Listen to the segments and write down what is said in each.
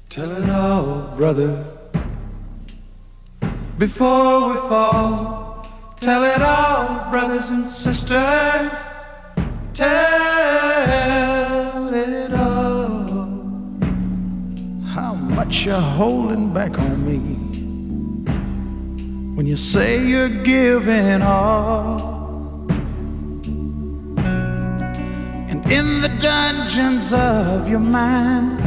Tell it all, brother, before we fall. Tell it all, brothers and sisters. Tell it all. How much you're holding back on me when you say you're giving all. And in the dungeons of your mind,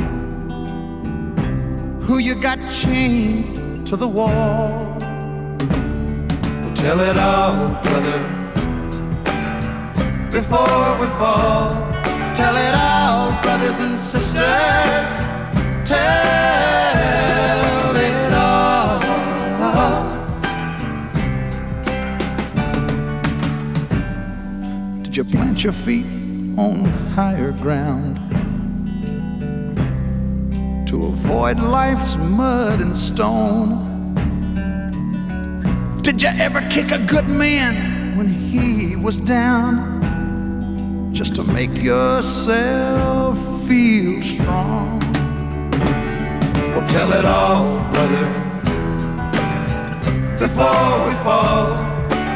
who you got chained to the wall. Well, tell it all, brother, before we fall. Tell it all, brothers and sisters. Tell it all. Did you plant your feet on higher ground to avoid life's mud and stone? Did you ever kick a good man when he was down, just to make yourself feel strong? Well, tell it all, brother, before we fall.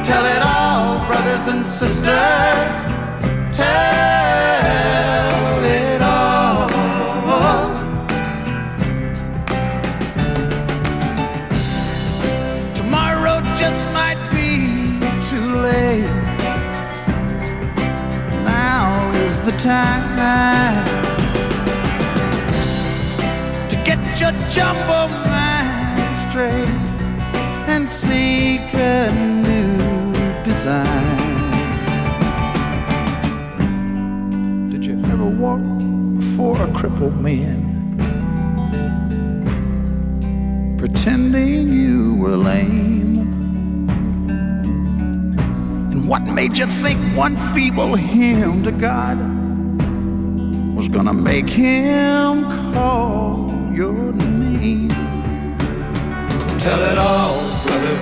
Tell it all, brothers and sisters. Tell it all. Tomorrow just might be too late. Now is the time to get your jumbo mind straight and seek a new design. Did you ever walk before a crippled man, pretending you were lame? And what made you think one feeble hymn to God was gonna make him call your name? Tell it all, brother,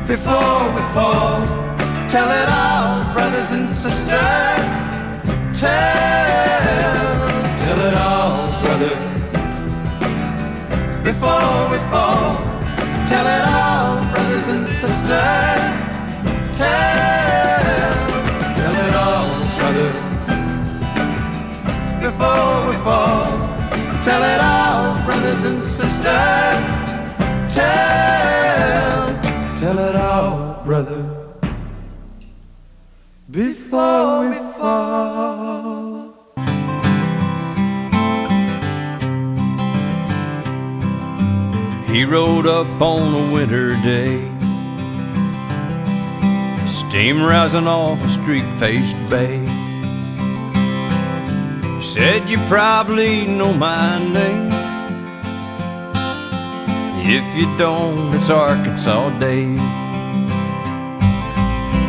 before we fall. Tell it all, brothers and sisters. Tell it all, brother, before we fall. Tell it all, brothers and sisters. Tell it all, brother, before we fall. Tell it all, brothers and sisters. Tell it all, brother, before we fall. He rode up on a winter day, steam rising off a streak-faced bay. Said, you probably know my name. If you don't, it's Arkansas Dave.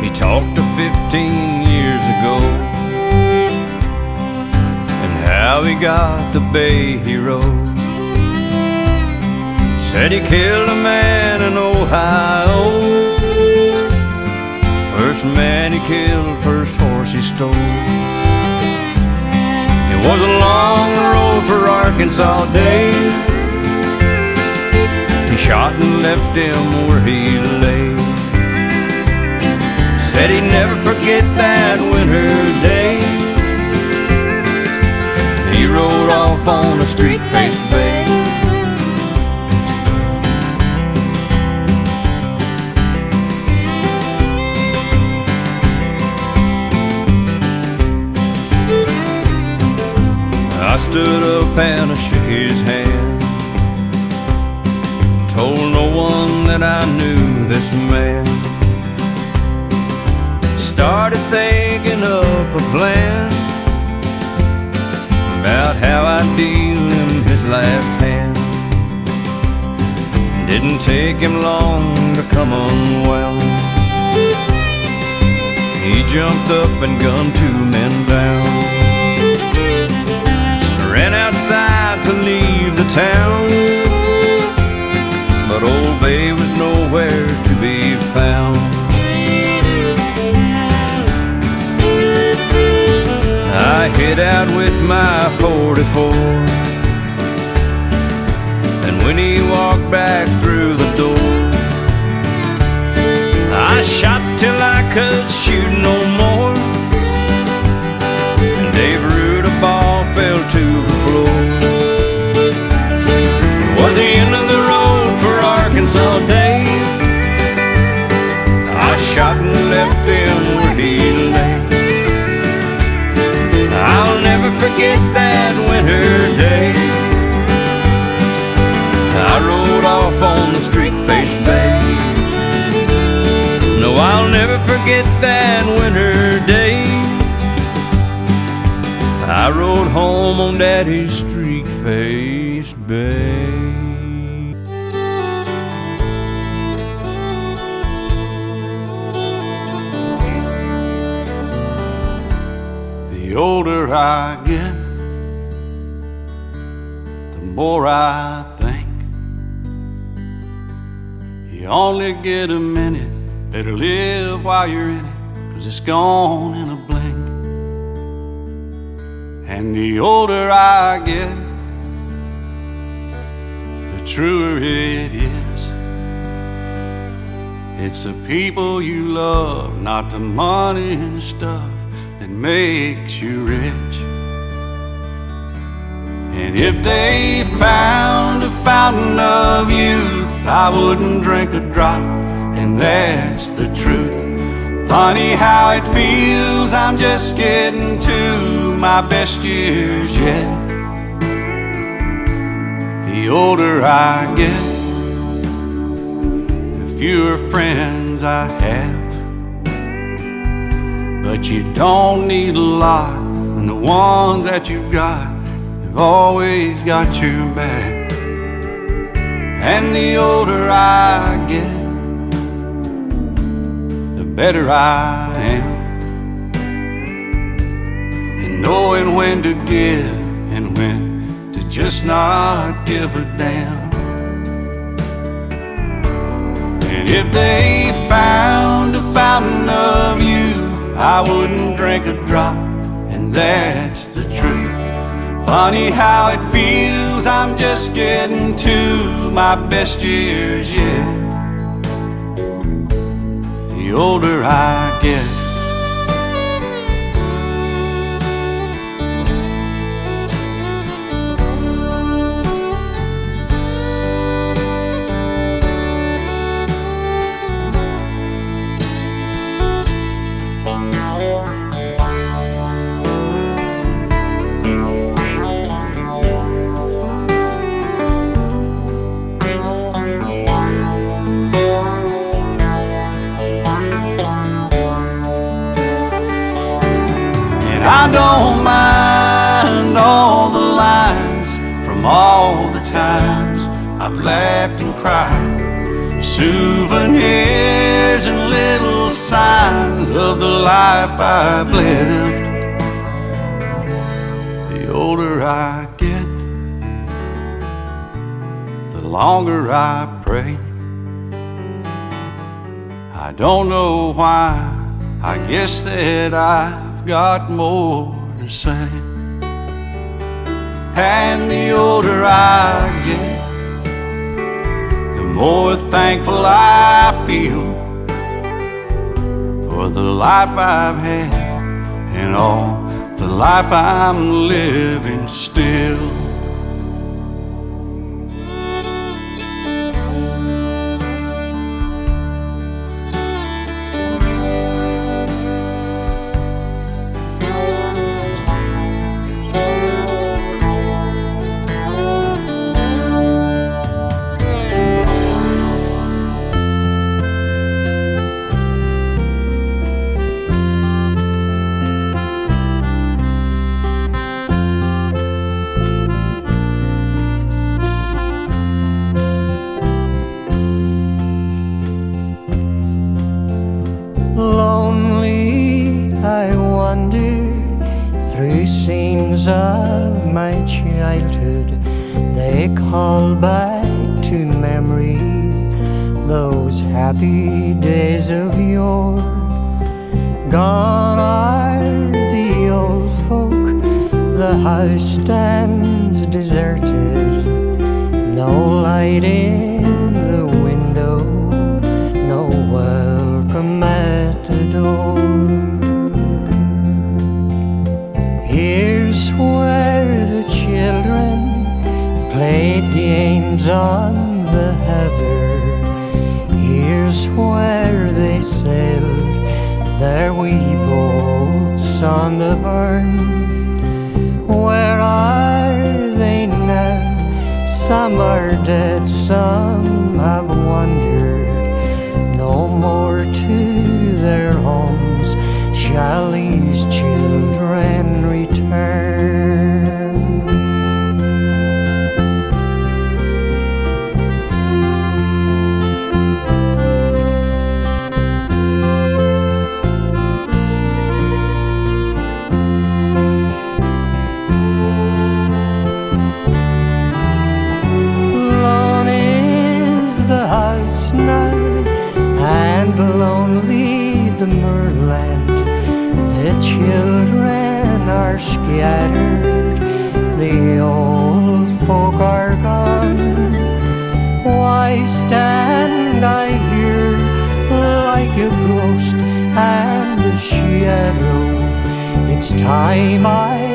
He talked to 15 years ago and how he got the bay he rode. Said he killed a man in Ohio, first man he killed, first horse he stole. It was a long road for Arkansas Dave. He shot and left him where he lay. Said he'd never forget that winter day. He rode off on a streak-faced bay. I stood up and I shook his hand, told no one that I knew this man. Started thinking up a plan about how I'd deal him his last hand. Didn't take him long to come unwound. He jumped up and gunned two men down. Ran outside to leave the town, but old Bay was nowhere to be found. I hit out with my 44, day. I rode off on the street-faced bay. No, I'll never forget that winter day. I rode home on Daddy's street-faced bay. The older I get, the more I think you only get a minute. Better live while you're in it, 'cause it's gone in a blink. And the older I get, the truer it is. It's the people you love, not the money and the stuff that makes you rich. And if they found a fountain of youth, I wouldn't drink a drop, and that's the truth. Funny how it feels, I'm just getting to my best years yet. The older I get, the fewer friends I have. But you don't need a lot, and the ones that you've got have always got your back. And the older I get, the better I am. And knowing when to give and when to just not give a damn. And if they found a fountain of youth, I wouldn't drink a drop, and that's the truth. Funny how it feels, I'm just getting to my best years yet. The older I get. I don't mind all the lines from all the times I've laughed and cried. Souvenirs and little signs of the life I've lived. The older I get, the longer I pray. I don't know why, I guess that I've got more to say. And the older I get, the more thankful I feel for the life I've had and all the life I'm living still. Of my childhood, they call back to memory those happy days of yore. Gone are the old folk, the house stands deserted, no light in the window, no welcome at the door. Here's where the children played games on the heather. Here's where they sailed their wee boats on the burn. Where are they Some are dead, some have wandered, no more to their homes shall these children return. The house now, and lonely the moorland. The children are scattered, the old folk are gone. Why stand I here like a ghost and a shadow? It's time I